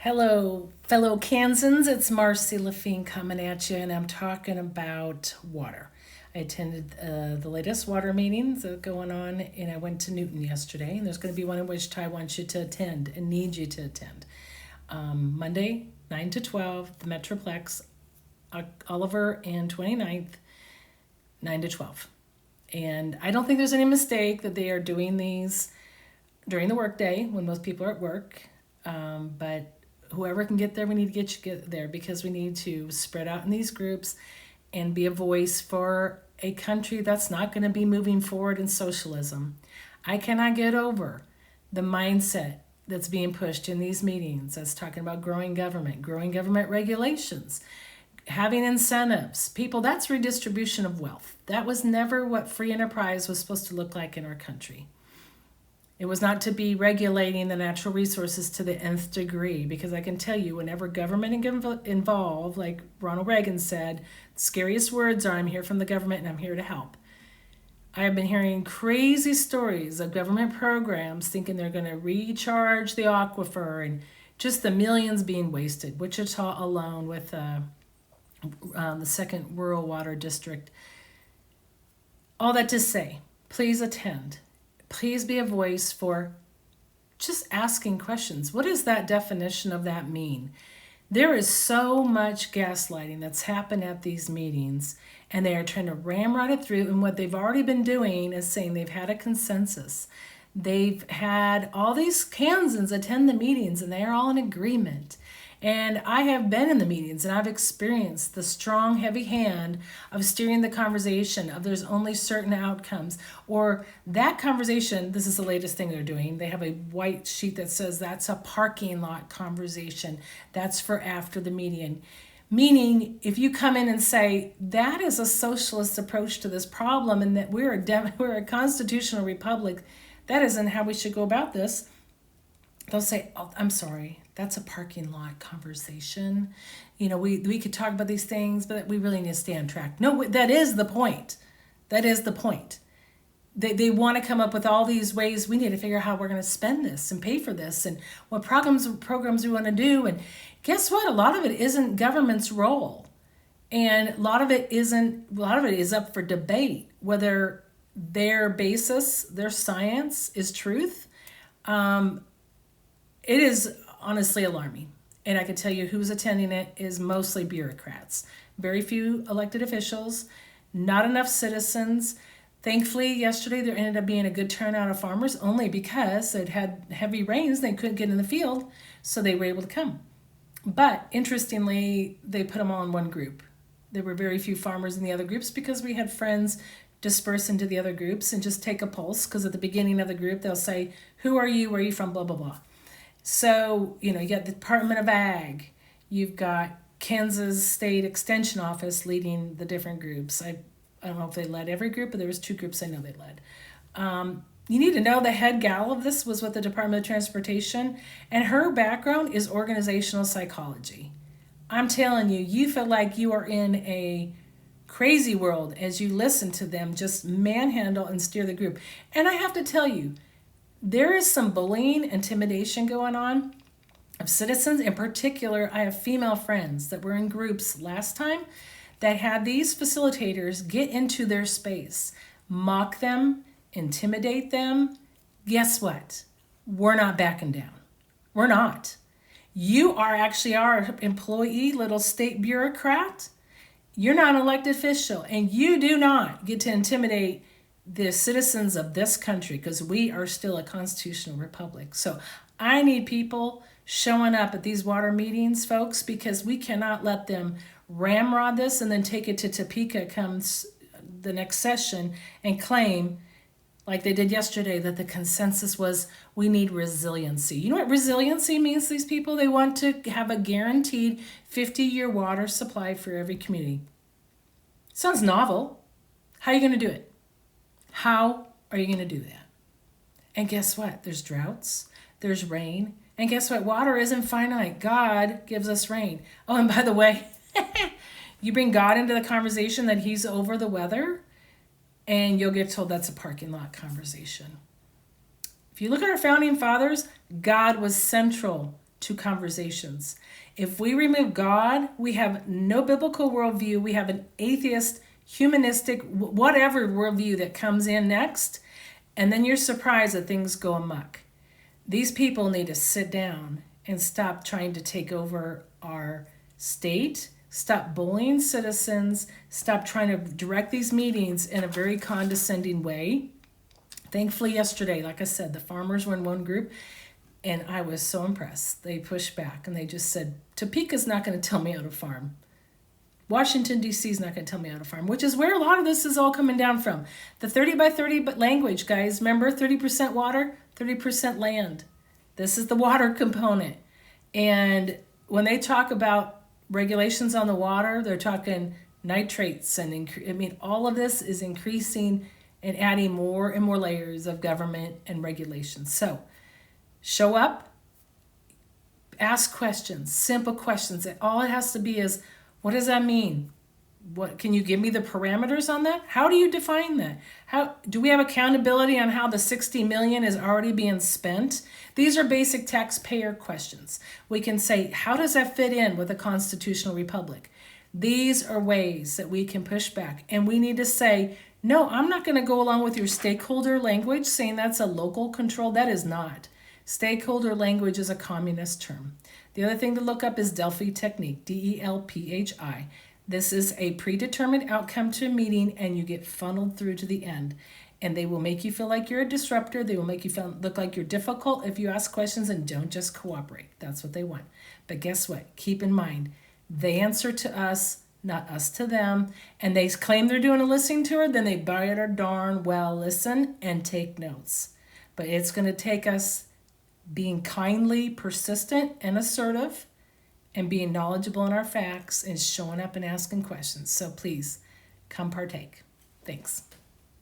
Hello, fellow Kansans. It's Marcy Lafine coming at you, and I'm talking about water. I attended the latest water meetings that are going on, and I went to Newton yesterday, and there's going to be one in Wichita I want you to attend and need you to attend. Monday, 9 to 12, the Metroplex, Oliver and 29th, 9 to 12. And I don't think there's any mistake that they are doing these during the workday when most people are at work. But whoever can get there, we need to get there because we need to spread out in these groups and be a voice for a country that's not going to be moving forward in socialism. I cannot get over the mindset that's being pushed in these meetings that's talking about growing government regulations, having incentives. People, that's redistribution of wealth. That was never what free enterprise was supposed to look like in our country. It was not to be regulating the natural resources to the nth degree, because I can tell you, whenever government get involved, like Ronald Reagan said, the scariest words are, "I'm here from the government and I'm here to help." I have been hearing crazy stories of government programs thinking they're going to recharge the aquifer and just the millions being wasted. Wichita alone with the second rural water district. All that to say, please attend. Please be a voice for just asking questions. What does that definition of that mean? There is so much gaslighting that's happened at these meetings, and they are trying to ramrod it through. And what they've already been doing is saying they've had a consensus. They've had all these Kansans attend the meetings, and they are all in agreement. And I have been in the meetings and I've experienced the strong, heavy hand of steering the conversation of there's only certain outcomes. Or that conversation, this is the latest thing they're doing. They have a white sheet that says that's a parking lot conversation. That's for after the meeting. Meaning, if you come in and say, that is a socialist approach to this problem and that we're a constitutional republic, that isn't how we should go about this. They'll say, "Oh, I'm sorry, that's a parking lot conversation. We could talk about these things, but we really need to stay on track." No, that is the point. That is the point. They want to come up with all these ways. We need to figure out how we're going to spend this and pay for this and what programs we want to do. And guess what? A lot of it isn't government's role. And a lot of it is up for debate, whether their basis, their science is truth. It is honestly alarming. And I can tell you who's attending it is mostly bureaucrats. Very few elected officials, not enough citizens. Thankfully, yesterday there ended up being a good turnout of farmers only because it had heavy rains. They couldn't get in the field, so they were able to come. But interestingly, they put them all in one group. There were very few farmers in the other groups because we had friends disperse into the other groups and just take a pulse, because at the beginning of the group, they'll say, "Who are you? Where are you from? Blah, blah, blah." So, you got the Department of Ag. You've got Kansas State Extension Office leading the different groups. I don't know if they led every group, but there was 2 groups I know they led. You need to know the head gal of this was with the Department of Transportation, and her background is organizational psychology. I'm telling you, you feel like you are in a crazy world as you listen to them just manhandle and steer the group. And I have to tell you, there is some bullying, intimidation going on of citizens. In particular, I have female friends that were in groups last time that had these facilitators get into their space, mock them, intimidate them. Guess what? We're not backing down. We're not. You are actually our employee, little state bureaucrat. You're not an elected official, and you do not get to intimidate the citizens of this country, because we are still a constitutional republic. So I need people showing up at these water meetings, folks, because we cannot let them ramrod this and then take it to Topeka comes the next session and claim, like they did yesterday, that the consensus was we need resiliency. You know what resiliency means to these people? They want to have a guaranteed 50-year water supply for every community. Sounds novel. How are you going to do it? How are you going to do that? And guess what? There's droughts, there's rain, and guess what? Water isn't finite. God gives us rain. Oh, and by the way, you bring God into the conversation that he's over the weather, and you'll get told that's a parking lot conversation. If you look at our founding fathers, God was central to conversations. If we remove God, we have no biblical worldview. We have an atheist, humanistic, whatever worldview that comes in next. And then you're surprised that things go amok. These people need to sit down and stop trying to take over our state, stop bullying citizens, stop trying to direct these meetings in a very condescending way. Thankfully, yesterday, like I said, the farmers were in one group, and I was so impressed. They pushed back, and they just said, Topeka's not going to tell me how to farm. Washington, D.C. is not going to tell me how to farm, which is where a lot of this is all coming down from. The 30 by 30 language, guys. Remember, 30% water, 30% land. This is the water component. And when they talk about regulations on the water, they're talking nitrates. And all of this is increasing and adding more and more layers of government and regulations. So show up, ask questions, simple questions. All it has to be is, what does that mean? What can you give me the parameters on that? How do you define that? How do we have accountability on how the 60 million is already being spent? These are basic taxpayer questions. We can say, how does that fit in with a constitutional republic? These are ways that we can push back. And we need to say, no, I'm not going to go along with your stakeholder language saying that's a local control. That is not. Stakeholder language is a communist term. The other thing to look up is Delphi technique, DELPHI. This is a predetermined outcome to a meeting, and you get funneled through to the end. And they will make you feel like you're a disruptor. They will make you look like you're difficult if you ask questions and don't just cooperate. That's what they want. But guess what? Keep in mind, they answer to us, not us to them. And they claim they're doing a listening tour, then they better darn well listen and take notes. But it's going to take us being kindly, persistent, and assertive, and being knowledgeable in our facts and showing up and asking questions. So please, come partake. Thanks.